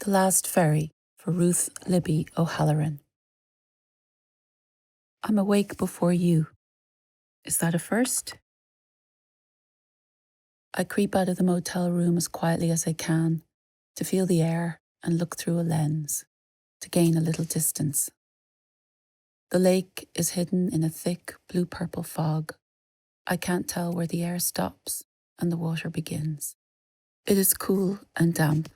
The Last Ferry for Ruth Libby O'Halloran. I'm awake before you. Is that a first? I creep out of the motel room as quietly as I can to feel the air and look through a lens to gain a little distance. The lake is hidden in a thick blue-purple fog. I can't tell where the air stops and the water begins. It is cool and damp,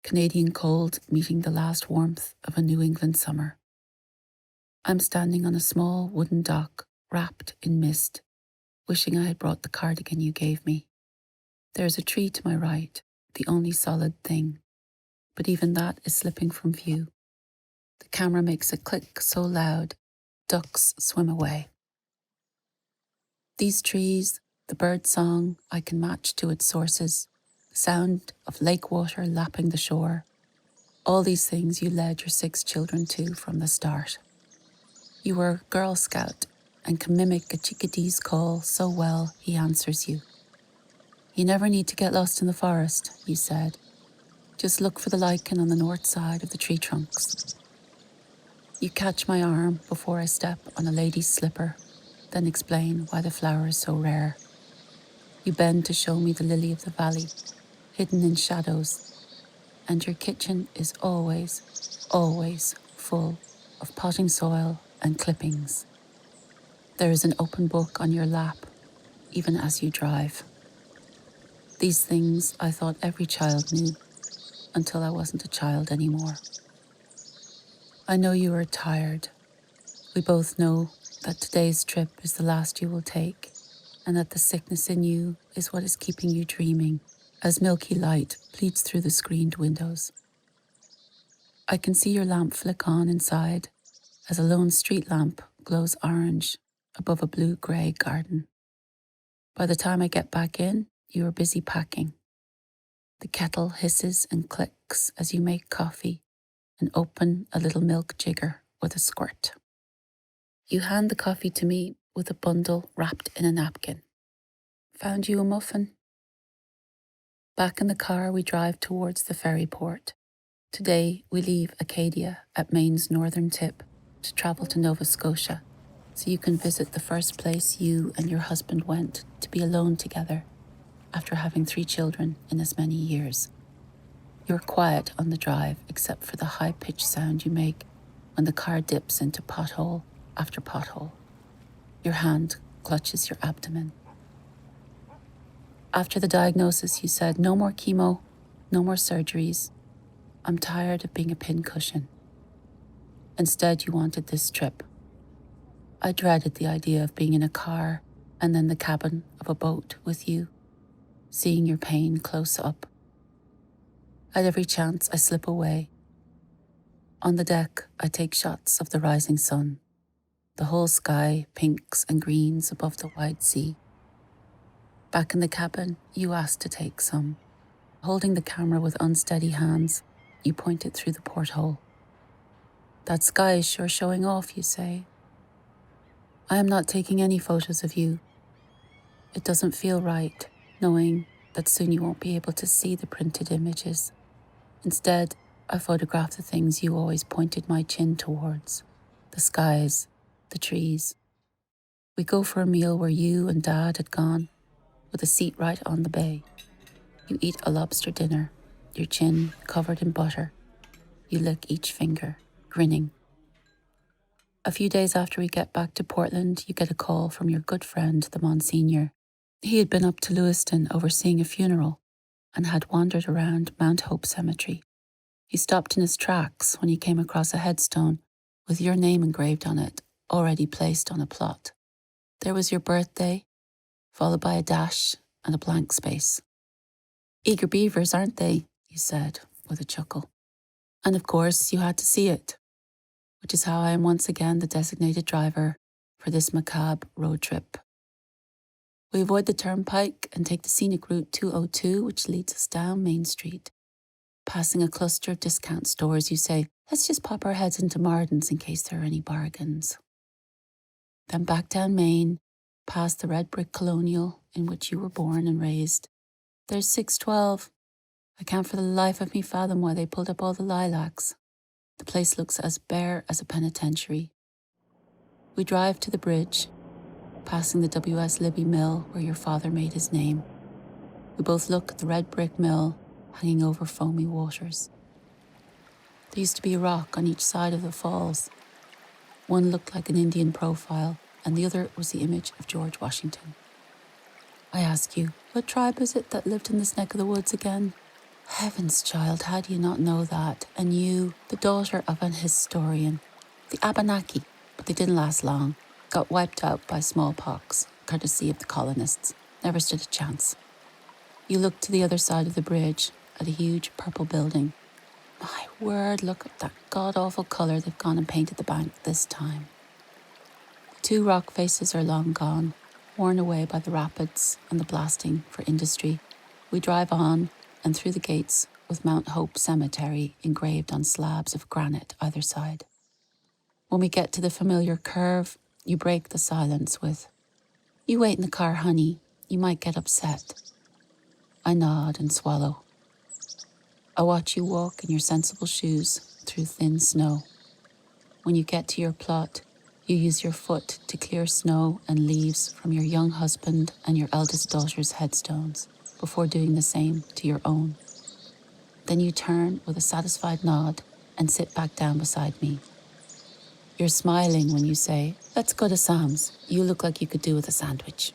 Canadian cold meeting the last warmth of a New England summer. I'm standing on a small wooden dock wrapped in mist, wishing I had brought the cardigan you gave me. There is a tree to my right, the only solid thing, but even that is slipping from view. The camera makes a click so loud, ducks swim away. These trees, the bird song I can match to its sources, the sound of lake water lapping the shore, all these things you led your 6 children to from the start. You were a Girl Scout and can mimic a chickadee's call so well he answers you. You never need to get lost in the forest, you said. Just look for the lichen on the north side of the tree trunks. You catch my arm before I step on a lady's slipper, then explain why the flower is so rare. You bend to show me the lily of the valley, hidden in shadows, and your kitchen is always, always full of potting soil and clippings. There is an open book on your lap, even as you drive. These things I thought every child knew, until I wasn't a child anymore. I know you are tired. We both know that today's trip is the last you will take, and that the sickness in you is what is keeping you dreaming, as milky light bleeds through the screened windows. I can see your lamp flick on inside, as a lone street lamp glows orange above a blue-grey garden. By the time I get back in, you are busy packing. The kettle hisses and clicks as you make coffee and open a little milk jigger with a squirt. You hand the coffee to me with a bundle wrapped in a napkin. Found you a muffin? Back in the car, we drive towards the ferry port. Today, we leave Acadia at Maine's northern tip to travel to Nova Scotia, so you can visit the first place you and your husband went to be alone together after having 3 children in as many years. You're quiet on the drive except for the high-pitched sound you make when the car dips into pothole after pothole. Your hand clutches your abdomen. After the diagnosis, you said, no more chemo, no more surgeries. I'm tired of being a pincushion. Instead, you wanted this trip. I dreaded the idea of being in a car and then the cabin of a boat with you, seeing your pain close up. At every chance, I slip away. On the deck, I take shots of the rising sun, the whole sky pinks and greens above the wide sea. Back in the cabin, you asked to take some. Holding the camera with unsteady hands, you point it through the porthole. That sky is sure showing off, you say. I am not taking any photos of you. It doesn't feel right, knowing that soon you won't be able to see the printed images. Instead, I photograph the things you always pointed my chin towards. The skies, the trees. We go for a meal where you and Dad had gone, with a seat right on the bay. You eat a lobster dinner, your chin covered in butter. You lick each finger, grinning. A few days after we get back to Portland, you get a call from your good friend, the Monsignor. He had been up to Lewiston overseeing a funeral and had wandered around Mount Hope Cemetery. He stopped in his tracks when he came across a headstone with your name engraved on it, already placed on a plot. There was your birthday, followed by a dash and a blank space. Eager beavers, aren't they? You said with a chuckle. And of course, you had to see it, which is how I am once again the designated driver for this macabre road trip. We avoid the turnpike and take the scenic route 202, which leads us down Main Street. Passing a cluster of discount stores, you say, let's just pop our heads into Marden's in case there are any bargains. Then back down Main, past the red brick colonial in which you were born and raised. There's 612. I can't for the life of me fathom why they pulled up all the lilacs. The place looks as bare as a penitentiary. We drive to the bridge, passing the W.S. Libby mill where your father made his name. We both look at the red brick mill hanging over foamy waters. There used to be a rock on each side of the falls. One looked like an Indian profile, and the other was the image of George Washington. I ask you, what tribe is it that lived in this neck of the woods again? Heavens, child, how do you not know that? And you, the daughter of an historian. The Abenaki, but they didn't last long. Got wiped out by smallpox, courtesy of the colonists. Never stood a chance. You look to the other side of the bridge at a huge purple building. My word, look at that god-awful colour they've gone and painted the bank this time. The two rock faces are long gone, worn away by the rapids and the blasting for industry. We drive on and through the gates with Mount Hope Cemetery engraved on slabs of granite either side. When we get to the familiar curve, you break the silence with, "You wait in the car, honey. You might get upset." I nod and swallow. I watch you walk in your sensible shoes through thin snow. When you get to your plot, you use your foot to clear snow and leaves from your young husband and your eldest daughter's headstones before doing the same to your own. Then you turn with a satisfied nod and sit back down beside me. You're smiling when you say, "Let's go to Sam's. You look like you could do with a sandwich."